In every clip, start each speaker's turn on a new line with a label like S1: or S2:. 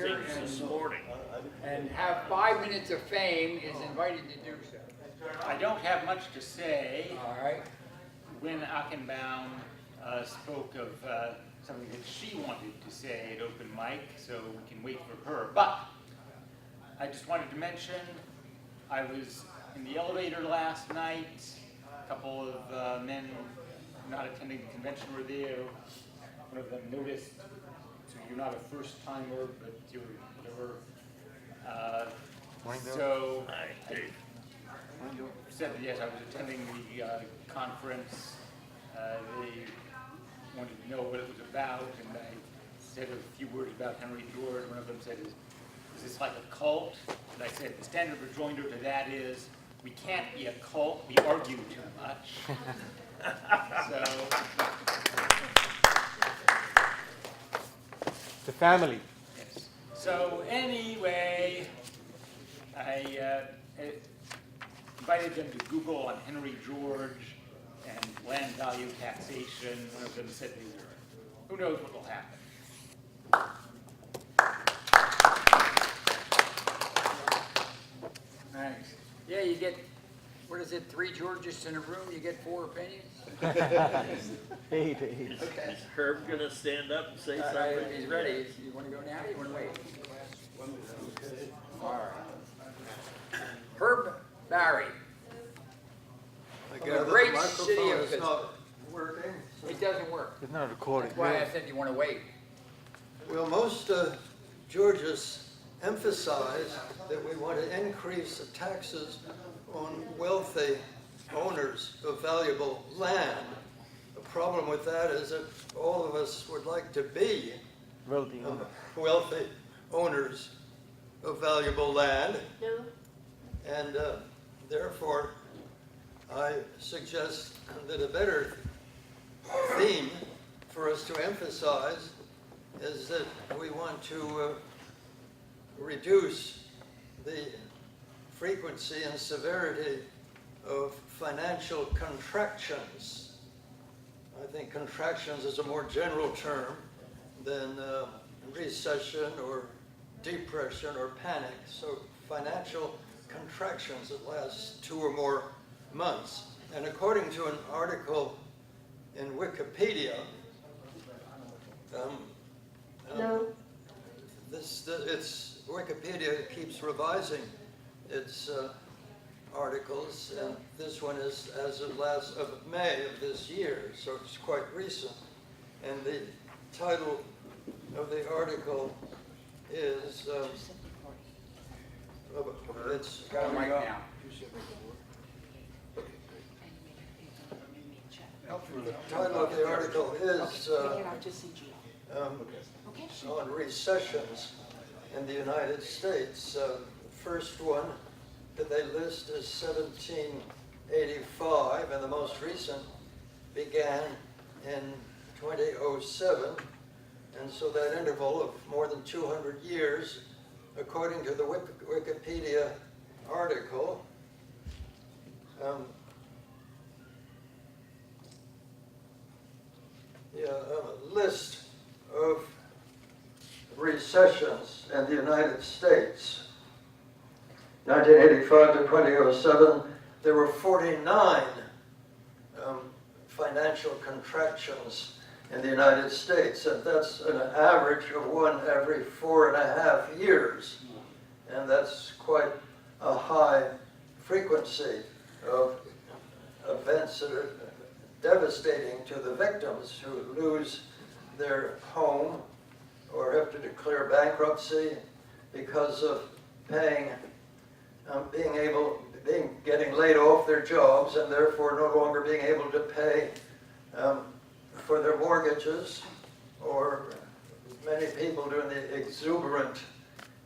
S1: here
S2: things this morning.
S1: and have 5 minutes of fame is invited to do so.
S3: I don't have much to say.
S1: All right.
S3: When Achenbaum spoke of something that she wanted to say at open mic, so we can wait for her. But I just wanted to mention, I was in the elevator last night. A couple of men not attending the convention were there. One of them noticed, so you're not a first timer, but you're whatever. So I said yes, I was attending the conference. They wanted to know what it was about, and I said a few words about Henry George. One of them said, is this like a cult? And I said, the standard rejoinder to that is, we can't be a cult, we argue too much. So,
S4: The family.
S3: yes. So anyway, I invited them to Google on Henry George and land value taxation. One of them said they were. Who knows what will happen?
S1: Thanks. Yeah, you get, what is it, 3 Georges in a room, you get 4 opinions?
S4: Eight.
S1: Okay.
S2: Is Herb gonna stand up and say
S1: All right,
S2: something?
S1: he's ready. You want to go now or you want to wait? All right. Herb Barry.
S5: I
S1: From the
S5: gather
S1: great
S5: the
S1: city
S5: microphone
S1: of
S5: is not working.
S1: It doesn't work.
S4: It's not recording.
S1: That's why I said you want to wait.
S5: Well, most Georges emphasize that we want to increase the taxes on wealthy owners of valuable land. The problem with that is that all of us would like to be
S4: Wealthy.
S5: wealthy owners of valuable land.
S6: No.
S5: And therefore, I suggest that a better theme for us to emphasize is that we want to reduce the frequency and severity of financial contractions. I think contractions is a more general term than recession or depression or panic. So financial contractions that last 2 or more months. And according to an article in Wikipedia,
S6: No.
S5: Wikipedia keeps revising its articles, and this one is as of May of this year, so it's quite recent. And the title of the article is it's
S1: Got a mic now.
S5: the title of the article is on recessions in the United States. The first one that they list is 1785, and the most recent began in 2007. And so that interval of more than 200 years, according to the Wikipedia article, a list of recessions in the United States. 1985 to 2007, there were 49 financial contractions in the United States, and that's an average of 1 every 4.5 years. And that's quite a high frequency of events that are devastating to the victims who lose their home or have to declare bankruptcy because of getting laid off their jobs and therefore no longer being able to pay for their mortgages, or many people during the exuberant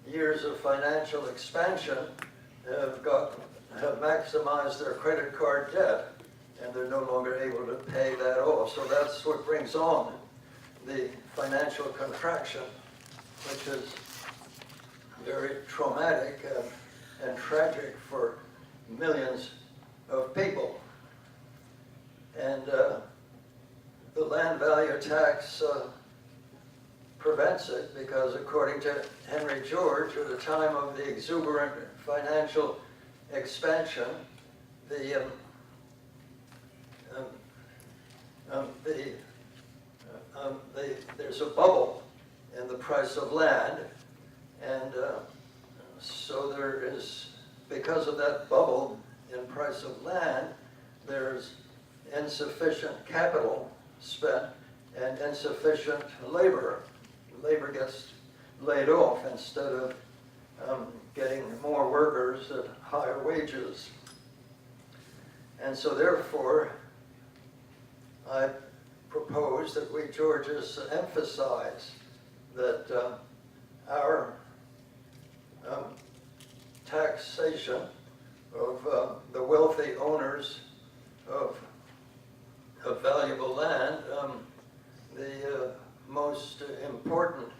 S5: years of financial expansion have maximized their credit card debt, and they're no longer able to pay that off. So that's what brings on the financial contraction, which is very traumatic and tragic for millions of people. And the land value tax prevents it, because according to Henry George, at the time of the exuberant financial expansion, there's a bubble in the price of land, and so there is, because of that bubble in price of land, there's insufficient capital spent and insufficient labor. Labor gets laid off instead of getting more workers at higher wages. And so therefore, I propose that we Georges emphasize that our taxation of the wealthy owners of valuable land, the most important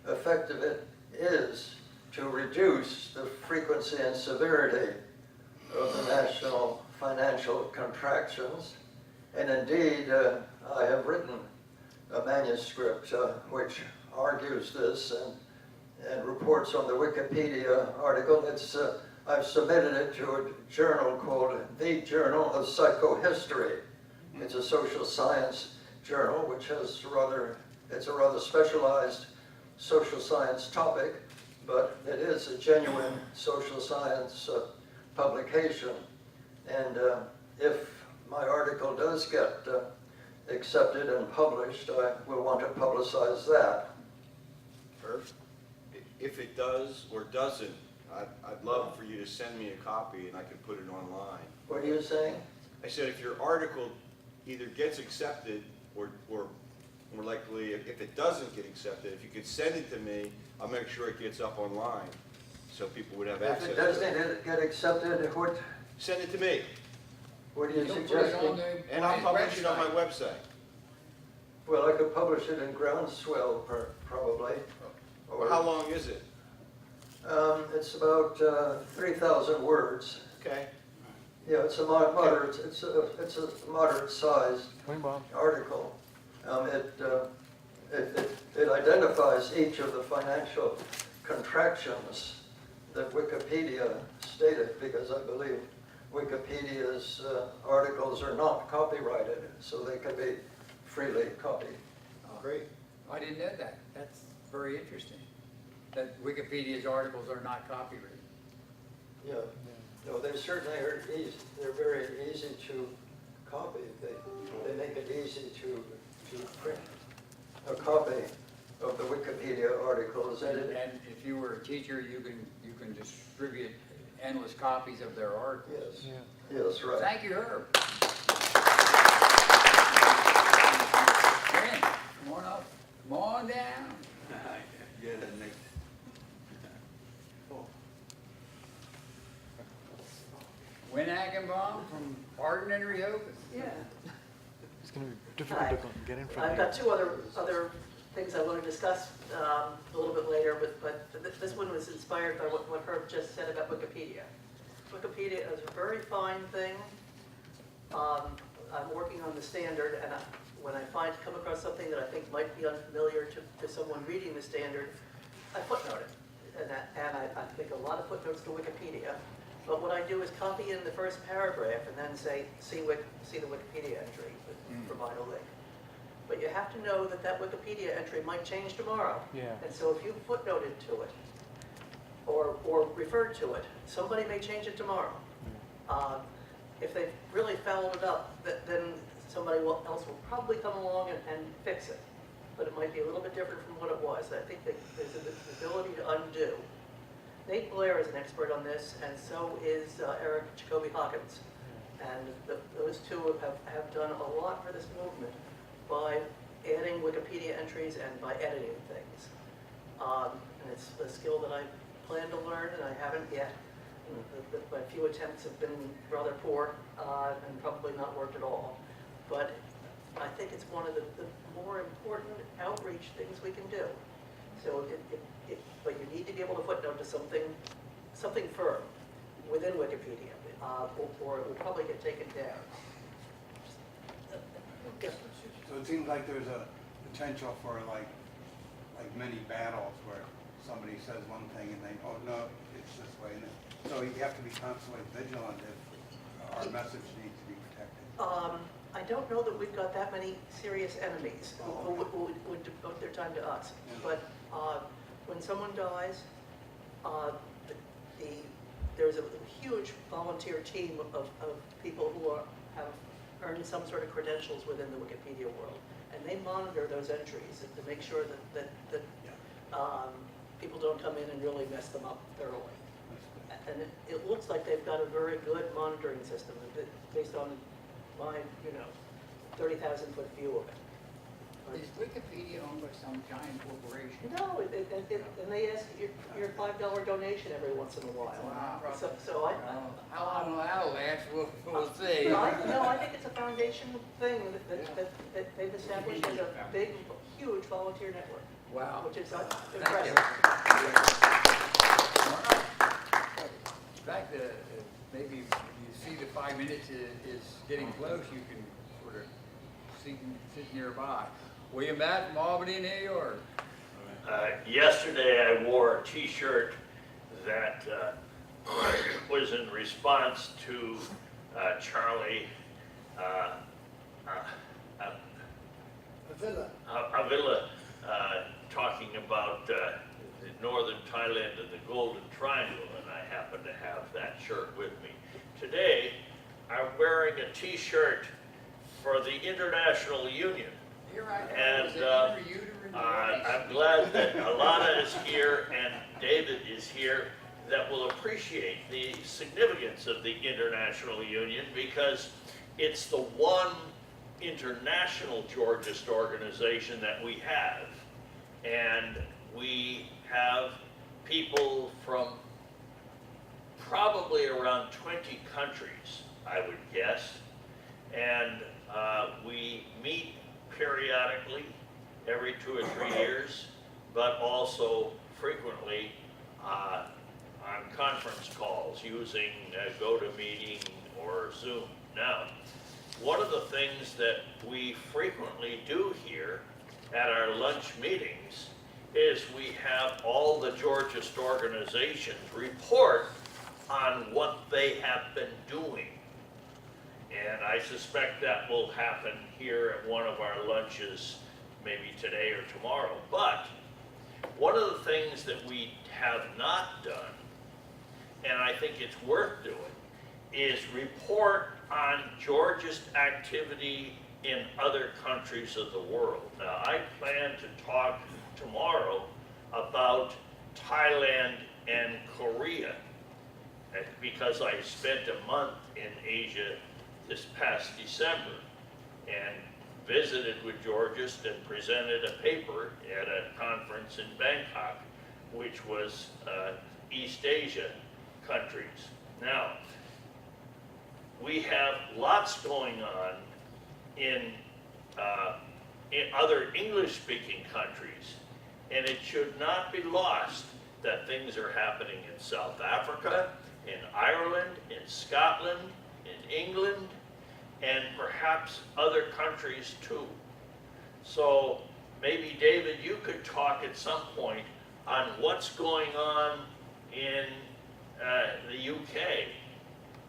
S5: effect of it is to reduce the frequency and severity of the national financial contractions. And indeed, I have written a manuscript which argues this and reports on the Wikipedia article. I've submitted it to a journal called The Journal of Psychohistory. It's a social science journal which has it's a rather specialized social science topic, but it is a genuine social science publication. And if my article does get accepted and published, I will want to publicize that.
S6: Herb, if it does or doesn't, I'd love for you to send me a copy and I can put it online.
S5: What are you saying?
S6: I said if your article either gets accepted or more likely if it doesn't get accepted, if you could send it to me, I'll make sure it gets up online so people would have access
S5: If it
S6: to
S5: doesn't get accepted,
S6: Send it to me
S5: what are you
S1: You'll put it
S5: suggesting?
S1: on the
S6: and I'll publish it on my
S1: website.
S6: website.
S5: Well, I could publish it in Groundswell, probably.
S6: Well, how long is it?
S5: It's about 3,000 words.
S6: Okay.
S5: Yeah, it's a moderate. It's a moderate-sized
S4: Going bomb.
S5: article. It identifies each of the financial contractions that Wikipedia stated, because I believe Wikipedia's articles are not copyrighted, so they can be freely copied.
S6: Great.
S1: I didn't know that. That's very interesting, that Wikipedia's articles are not copyrighted.
S5: Yeah. No, they certainly are easy. They're very easy to copy. They make it easy to print a copy of the Wikipedia articles.
S1: And if you were a teacher, you can distribute endless copies of their articles.
S5: Yes.
S4: Yeah.
S5: Yes, right.
S1: Thank you, Herb. Brent, come on up. Come on down.
S7: Yeah, that makes.
S1: Win Ackenbaum from Hardin and Rehoboth.
S8: Yeah,
S4: It's going to be difficult to get in from
S8: I've
S4: here.
S8: got two other things I want to discuss a little bit later, but this one was inspired by what Herb just said about Wikipedia. Wikipedia is a very fine thing. I'm working on the standard, and when I come across something that I think might be unfamiliar to someone reading the standard, I footnote it. And I make a lot of footnotes to Wikipedia. But what I do is copy in the first paragraph and then say, see the Wikipedia entry, provide a link. But you have to know that that Wikipedia entry might change tomorrow.
S4: Yeah.
S8: And so if you footnoted to it, or referred to it, somebody may change it tomorrow. If they've really fouled it up, then somebody else will probably come along and fix it. But it might be a little bit different from what it was. I think that there's an ability to undo. Nate Blair is an expert on this, and so is Eric Jacoby Hawkins. And those two have done a lot for this movement by adding Wikipedia entries and by editing things. And it's a skill that I plan to learn, and I haven't yet. My few attempts have been rather poor and probably not worked at all. But I think it's one of the more important outreach things we can do. So but you need to be able to footnote to something firm within Wikipedia, or it will probably get taken down.
S7: So it seems like there's a potential for like like many battles where somebody says one thing and they, oh, no, it's this way. And so you have to be constantly vigilant if our message needs to be protected.
S8: I don't know that we've got that many serious enemies who would devote their time to us.
S7: Yeah.
S8: But when someone dies, there's a huge volunteer team of people who have earned some sort of credentials within the Wikipedia world. And they monitor those entries to make sure that people don't come in and really mess them up thoroughly. And it looks like they've got a very good monitoring system based on my, 30,000-foot view of it.
S9: Is Wikipedia owned by some giant corporation?
S8: No, and they ask your $5 donation every once in a while.
S9: Wow.
S8: So I,
S9: How long will that last, we'll see.
S8: I think it's a foundation thing that they've established as a big, huge volunteer network.
S9: Wow.
S8: Which is
S9: Thank you.
S8: impressive.
S9: In fact, maybe if you see the 5 minutes is getting close, you can sort of sit nearby. William Matt from Albany, New York.
S2: Yesterday I wore a t-shirt that was in response to Charlie Avila talking about northern Thailand and the Golden Triangle, and I happen to have that shirt with me. Today, I'm wearing a t-shirt for the International Union.
S9: You're right.
S2: And I'm glad that Alana is here and David is here that will appreciate the significance of the International Union, because it's the one international Georgist organization that we have. And we have people from probably around 20 countries, I would guess. And we meet periodically, every 2 or 3 years, but also frequently on conference calls using GoToMeeting or Zoom. Now, one of the things that we frequently do here at our lunch meetings is we have all the Georgist organizations report on what they have been doing. And I suspect that will happen here at one of our lunches, maybe today or tomorrow. But one of the things that we have not done, and I think it's worth doing, is report on Georgist activity in other countries of the world. Now, I plan to talk tomorrow about Thailand and Korea, because I spent a month in Asia this past December and visited with Georgist and presented a paper at a conference in Bangkok, which was East Asia countries. Now, we have lots going on in other English-speaking countries, and it should not be lost that things are happening in South Africa, in Ireland, in Scotland, in England, and perhaps other countries too. So maybe, David, you could talk at some point on what's going on in the UK.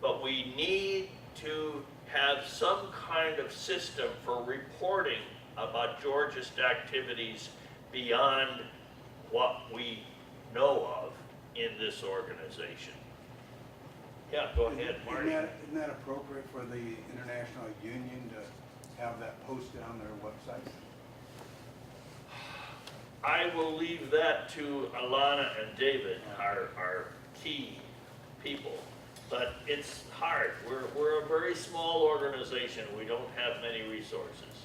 S2: But we need to have some kind of system for reporting about Georgist activities beyond what we know of in this organization. Yeah, go ahead, Marty.
S7: Isn't that appropriate for the International Union to have that posted on their website?
S2: I will leave that to Alana and David, our key people. But it's hard. We're a very small organization. We don't have many resources.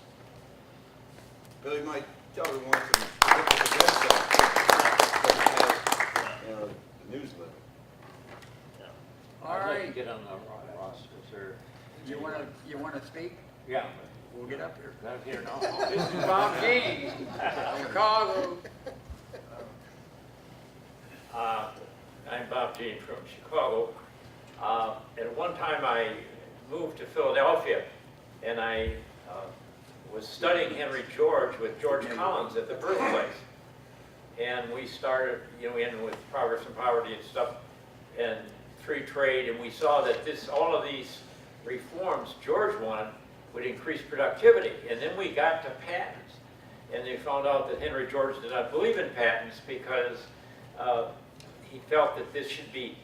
S6: Billy might tell everyone to look at the website, the newsletter.
S9: All
S1: I'd like
S9: right,
S1: to get on the roster, sir.
S9: you wanna speak?
S1: Yeah.
S9: We'll get up here.
S1: Not here now.
S9: This is Bob King, Chicago.
S10: I'm Bob Dean from Chicago. At one time I moved to Philadelphia and I was studying Henry George with George Collins at the birthplace. and we started, you know, in with Progress and Poverty and stuff, and free trade, and we saw that all of these reforms George wanted would increase productivity. And then we got to patents, and they found out that Henry George did not believe in patents because he felt that this should be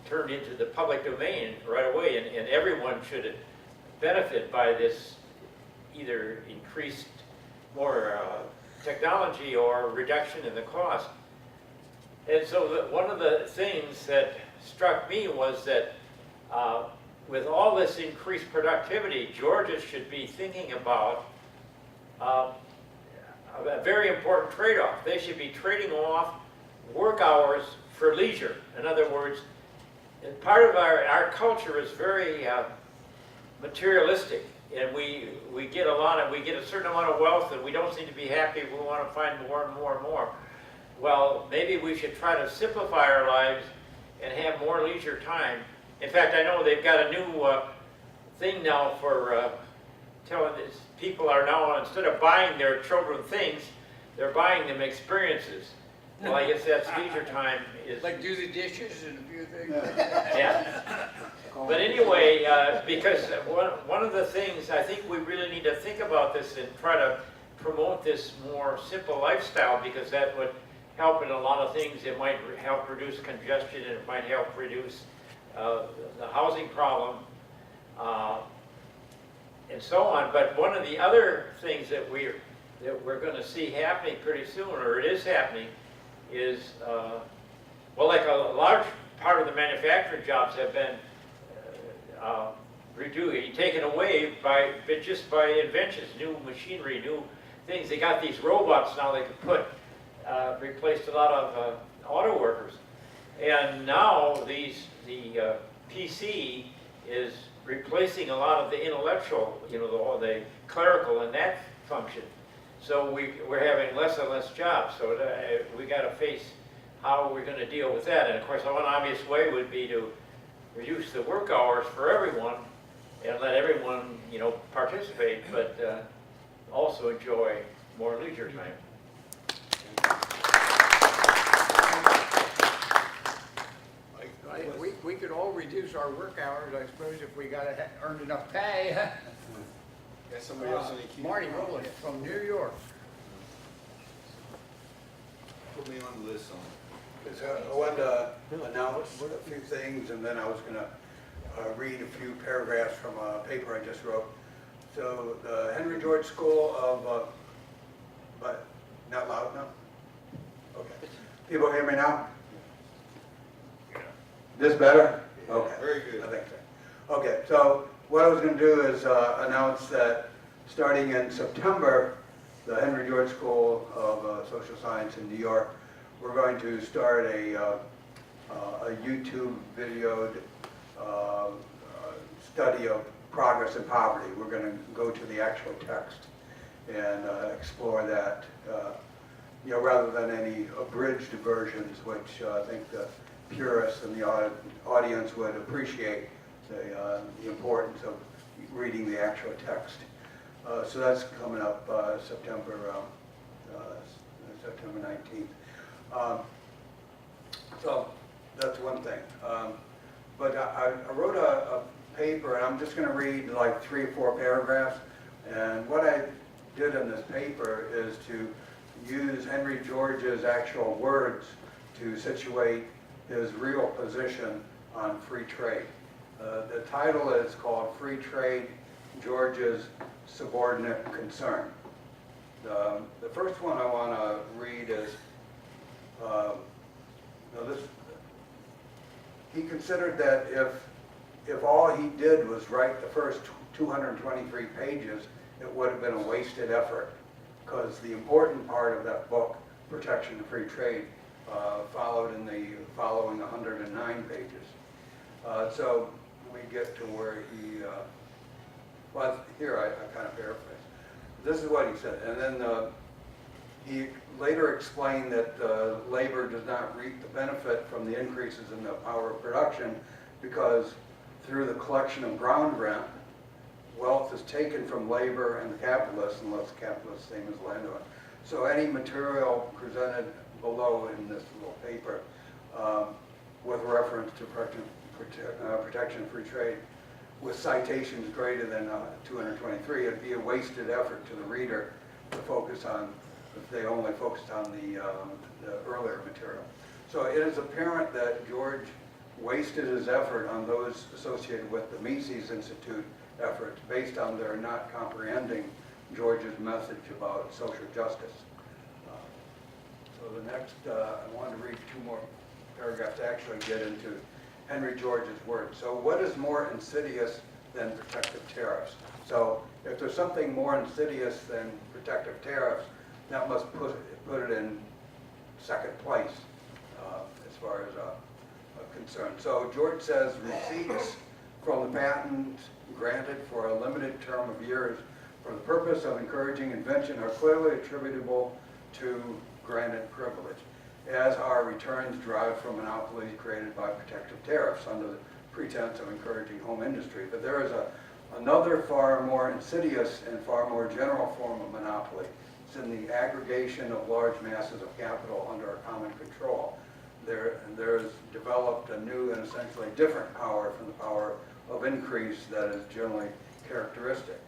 S10: turned into the public domain right away, and everyone should benefit by this, either increased more technology or reduction in the cost. And so one of the things that struck me was that with all this increased productivity, Georgia should be thinking about a very important trade-off. They should be trading off work hours for leisure. In other words, part of our culture is very materialistic, and we get a certain amount of wealth, and we don't seem to be happy. We want to find more and more and more. Well, maybe we should try to simplify our lives and have more leisure time. In fact, I know they've got a new thing now for telling this. People are now, instead of buying their children things, they're buying them experiences. Well, I guess that's leisure time is...
S9: Like do the dishes and a few things.
S10: Yeah. But anyway, because one of the things, I think we really need to think about this and try to promote this more simple lifestyle, because that would help in a lot of things. It might help reduce congestion, and it might help reduce the housing problem, and so on. But one of the other things that we're going to see happening pretty soon, or it is happening, is, well, like a large part of the manufacturing jobs have been taken away just by inventions, new machinery, new things. They got these robots now they could replaced a lot of auto workers. And now the PC is replacing a lot of the intellectual, you know, the clerical and that function. So we're having less and less jobs. So we got to face how we're going to deal with that. And of course, one obvious way would be to reduce the work hours for everyone and let everyone, you know, participate, but also enjoy more leisure time.
S9: We could all reduce our work hours, I suppose, if we got to earn enough pay.
S6: Got somebody else in the queue?
S9: Marty Rowland from New York.
S6: Put me on the list on.
S7: I wanted to announce a few things, and then I was going to read a few paragraphs from a paper I just wrote. So the Henry George School of, but not loud now? Okay. People hear me now? This better? Okay.
S6: Very good.
S7: I think so. Okay, so what I was going to do is announce that starting in September, the Henry George School of Social Science in New York, we're going to start a YouTube videoed study of progress and poverty. We're going to go to the actual text and explore that, you know, rather than any abridged versions, which I think the purists and the audience would appreciate the importance of reading the actual text. So that's coming up September 19th. So that's one thing. But I wrote a paper, and I'm just going to read like 3 or 4 paragraphs. And what I did in this paper is to use Henry George's actual words to situate his real position on free trade. The title is called Free Trade, George's Subordinate Concern. The first one I want to read is, he considered that if all he did was write the first 223 pages, it would have been a wasted effort, because the important part of that book, Protection of Free Trade, followed in the following 109 pages. So we get to where he, well, here I kind of paraphrase. This is what he said, and then he later explained that labor does not reap the benefit from the increases in the power of production, because through the collection of ground rent, wealth is taken from labor and the capitalists, unless the capitalists same as landowner. So any material presented below in this little paper with reference to protection of free trade. With citations greater than 223, it'd be a wasted effort to the reader to focus on, if they only focused on the earlier material. So it is apparent that George wasted his effort on those associated with the Mises Institute efforts based on their not comprehending George's message about social justice. So the next, I wanted to read 2 more paragraphs to actually get into Henry George's words. So what is more insidious than protective tariffs? So if there's something more insidious than protective tariffs, that must put it in second place as far as concerned. So George says receipts from the patent granted for a limited term of years for the purpose of encouraging invention are clearly attributable to granted privilege, as are returns derived from monopolies created by protective tariffs under the pretense of encouraging home industry. But there is another far more insidious and far more general form of monopoly. It's in the aggregation of large masses of capital under a common control. There's developed a new and essentially different power from the power of increase that is generally characteristic.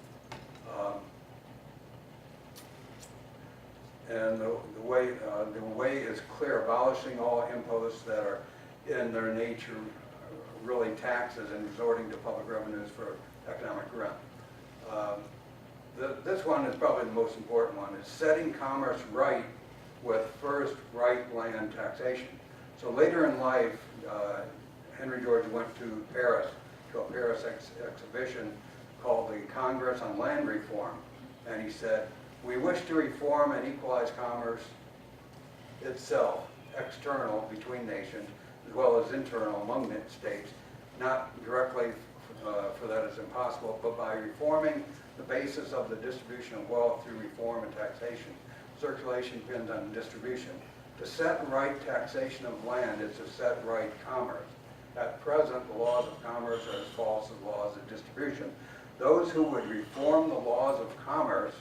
S7: And the way is clear, abolishing all imposts that are in their nature really taxes and resorting to public revenues for economic growth. This one is probably the most important one, is setting commerce right with first right land taxation. So later in life, Henry George went to Paris, to a Paris exhibition called the Congress on Land Reform, and he said, "We wish to reform and equalize commerce itself, external between nations, as well as internal among states, not directly for that is impossible, but by reforming the basis of the distribution of wealth through reform and taxation. Circulation depends on distribution. To set right taxation of land is to set right commerce. At present, the laws of commerce are as false as laws of distribution. Those who would reform the laws of commerce,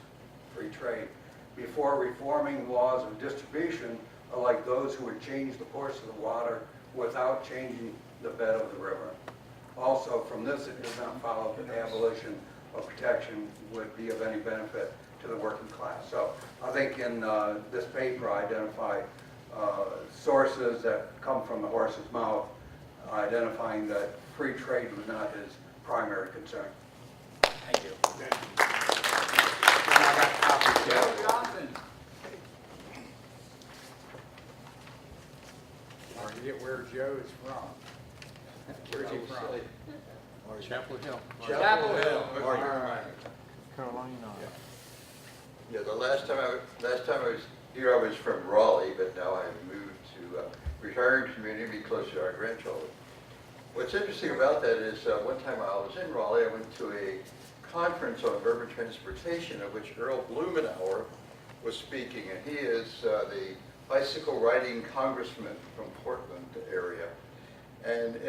S7: free trade, before reforming laws of distribution are like those who would change the course of the water without changing the bed of the river. Also, from this, it does not follow that the abolition of protection would be of any benefit to the working class." So I think in this paper, I identify sources that come from the horse's mouth, identifying that free trade was not his primary concern.
S3: Thank you.
S9: Joe Johnson. Or get where Joe is from. Where's he from?
S4: Chapel Hill,
S9: Chapel Hill.
S6: All right.
S4: Carolina.
S5: Yeah, the last time I was here, I was from Raleigh, but now I've moved to a retired community close to our grandchildren. What's interesting about that is one time while I was in Raleigh, I went to a conference on urban transportation at which Earl Blumenauer was speaking, and he is the bicycle riding congressman from Portland area. And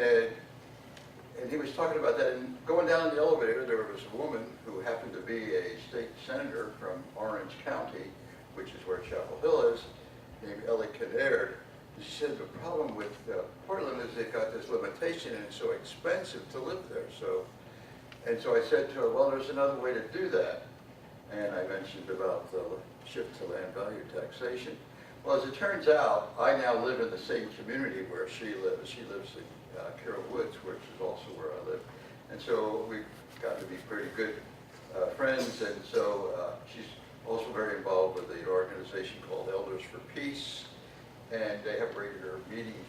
S5: he was talking about that, and going down the elevator, there was a woman who happened to be a state senator from Orange County, which is where Chapel Hill is, named Ellie Kinnaird. She said the problem with Portland is they've got this limitation and it's so expensive to live there. So I said to her, well, there's another way to do that. And I mentioned about the shift to land value taxation. Well, as it turns out, I now live in the same community where she lives. She lives in Carroll Woods, which is also where I live. And so we've gotten to be pretty good friends. And so she's also very involved with an organization called Elders for Peace. And they have regular meetings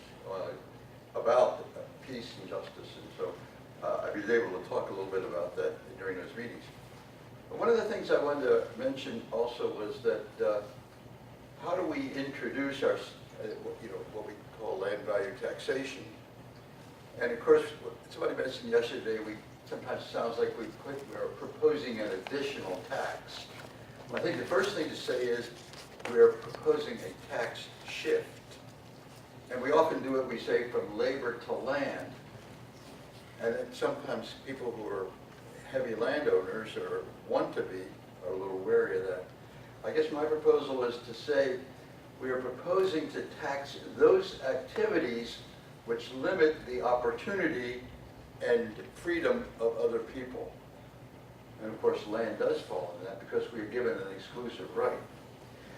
S5: about peace and justice. And so I was able to talk a little bit about that during those meetings. But one of the things I wanted to mention also was that how do we introduce our, what we call land value taxation? And of course, somebody mentioned yesterday, sometimes it sounds like we're proposing an additional tax. I think the first thing to say is we're proposing a tax shift. And we often do it, we say, from labor to land. And then sometimes people who are heavy landowners or want to be are a little wary of that. I guess my proposal is to say we are proposing to tax those activities which limit the opportunity and freedom of other people. And of course, land does fall into that because we are given an exclusive right.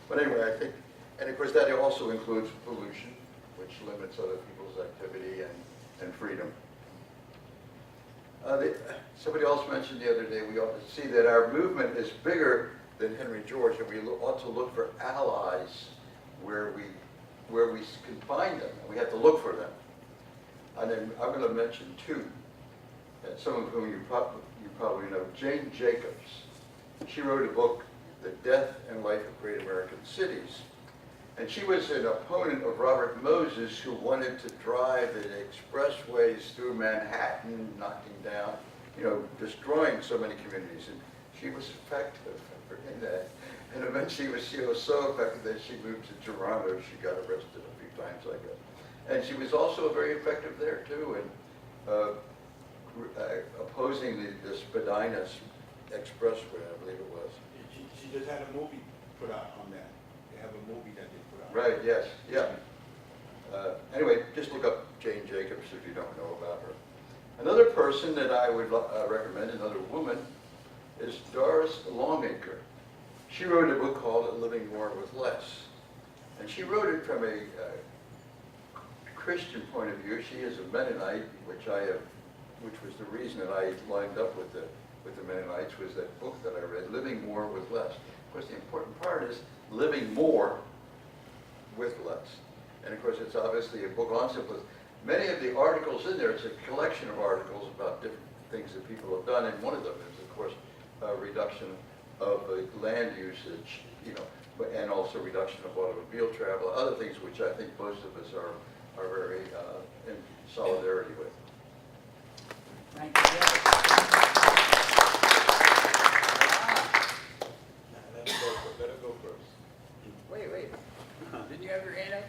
S5: But anyway, I think, and of course that also includes pollution, which limits other people's activity and freedom. Somebody else mentioned the other day, we ought to see that our movement is bigger than Henry George, and we ought to look for allies where we can find them, and we have to look for them. And then I'm going to mention two, and some of whom you probably know. Jane Jacobs. She wrote a book, The Death and Life of Great American Cities. And she was an opponent of Robert Moses, who wanted to drive the expressways through Manhattan, knocking down, destroying so many communities. And she was effective in that. And eventually she was so effective that she moved to Toronto. She got arrested a few times, I guess. And she was also very effective there, too, in opposing the Spadina Expressway, I believe it was.
S6: She just had a movie put out on that. They have a movie that they put out.
S5: Right, yes, yeah. Anyway, just look up Jane Jacobs if you don't know about her. Another person that I would recommend, another woman, is Doris Longacre. She wrote a book called Living More with Less. And she wrote it from a Christian point of view. She is a Mennonite, which was the reason that I lined up with the Mennonites, was that book that I read, Living More with Less. Of course, the important part is living more with less. And of course, it's obviously a book on simplicity. Many of the articles in there, it's a collection of articles about different things that people have done, and one of them is, of course, a reduction of land usage, and also reduction of automobile travel, other things which I think most of us are very in solidarity with.
S9: Thank you, Jeff.
S6: Let her go first.
S9: Wait. Didn't you have your hand up?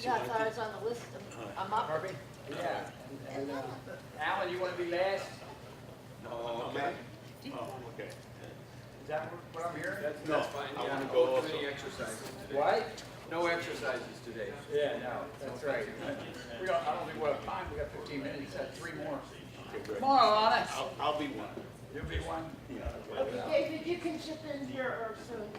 S11: Yeah, I thought I was on the list. I'm up.
S9: Pardon me? Yeah. And, Alan, you want to be last?
S6: No, okay.
S9: Oh, okay. Is that what I'm hearing?
S12: That's fine,
S6: I
S12: yeah,
S6: wanna
S12: no
S6: go
S12: too many
S6: also.
S12: exercises today.
S9: What?
S12: No exercises today.
S9: Yeah, no, that's right. I don't think we'll have time, we got 15 minutes, that's 3 more.
S6: Okay, great.
S9: Come on, Alana.
S6: I'll be one.
S9: You'll be one.
S11: Okay, David, you can chip in here or soon.